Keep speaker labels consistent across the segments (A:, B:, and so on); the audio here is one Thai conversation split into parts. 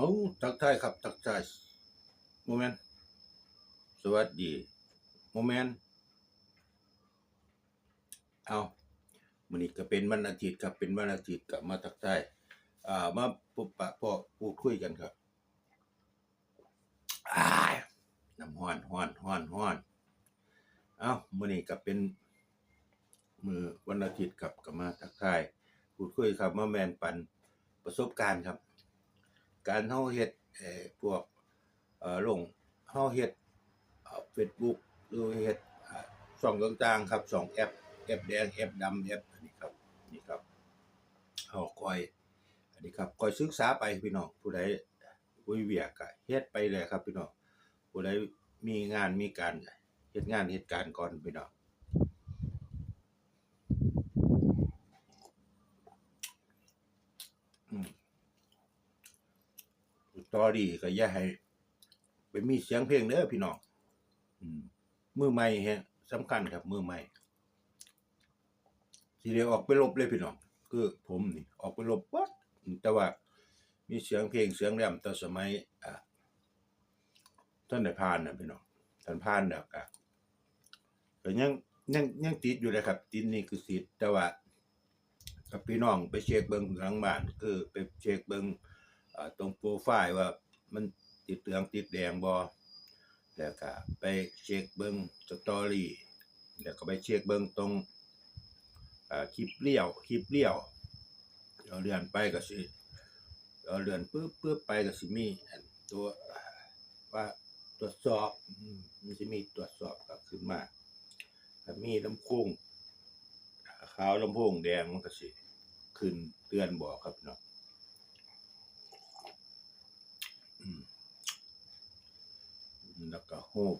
A: เอาทักทายครับทักทายโมเมนต์สวัสดีโมเมนต์เอามื้อนี้ก็เป็นวันอาทิตย์ครับเป็นวันอาทิตย์ก็มาทักทายมาพบปะพ้อพูดคุยกันครับอ้ายน้ำร้อนเอ้ามื้อนี้ก็เป็นมื้อวันอาทิตย์ครับก็มาทักทายพูดคุยครับมาแบ่งปันประสบการณ์ครับการเฮาเฮ็ดพวกลงเฮาเฮ็ดFacebook หรือเฮ็ดช่องต่างๆครับช่องแอปแดงแอปดำแอปอันนี้ครับนี่ครับเฮาคอยอันนี้ครับคอยศึกษาไปพี่น้องผู้ใดมีเวียกก็เฮ็ดไปเลยครับพี่น้องผู้ใดมีงานมีการเฮ็ดงานเฮ็ดการก่อนพี่น้องตอรี่ก็อย่าให้ไปมีเสียงเพลงเด้อพี่น้องมือใหม่แฮะสำคัญครับมือใหม่สิได้ออกไปรบเลยพี่น้องคือผมนี่ออกไปรบปั๊ดแต่ว่ามีเสียงเพลงเสียงแรมแต่สมัยท่านได้ผ่านน่ะพี่น้องท่านผ่านแล้วก็ยังติดอยู่เลยครับติดนี่คือติดแต่ว่ากับพี่น้องไปเช็คเบิ่งหลังบ้านคือไปเช็คเบิ่งตรงโปรไฟล์ว่ามันติดเหลืองติดแดงบ่แล้วก็ไปเช็คเบิ่งสตอรี่แล้วก็ไปเช็คเบิ่งตรงคลิปเลี้ยวเราเลื่อนไปก็สิเราเลื่อนปึ๊บไปก็สิมีอันตัวว่าตรวจสอบมันสิมีตรวจสอบก็ขึ้นมาถ้ามีลำโพงขาวลำโพงแดงมันก็สิขึ้นเตือนบอกครับเนาะแล้วก็รูป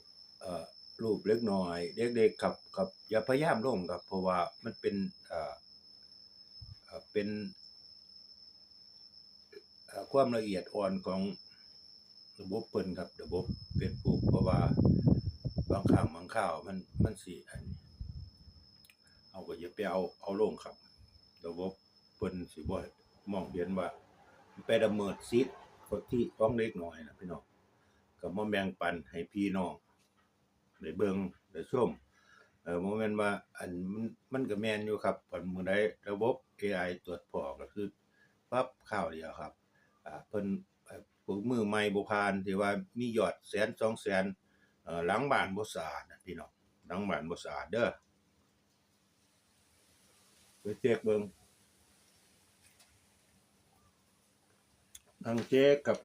A: รูปเล็กน้อยเด็กๆครับอย่าพยายามลงครับเพราะว่ามันเป็นเป็นความละเอียดอ่อนของระบบเพิ่นครับระบบ Facebook เพราะว่าบางครั้งบางคราวมันสิอันเอาก็อย่าไปเอาลงครับระบบเพิ่นสิบ่มองเห็นว่าไปละเมิดสิทธิ์ของเด็กน้อยนะพี่น้องก็มาแบ่งปันให้พี่น้องได้เบิ่งได้ชมบ่แม่นว่าอันมันก็แม่นอยู่ครับคันมื้อใดระบบ AI ตรวจพ้อก็คือปั๊บคราวเดียวครับเพิ่นพวกมือใหม่บ่ผ่านที่ว่ามียอดแสน2แสนหลังบ้านบ่สะอาดนะพี่น้องหลังบ้านบ่สะอาดเด้อไปเช็กเบิ่งทางเช็กกับ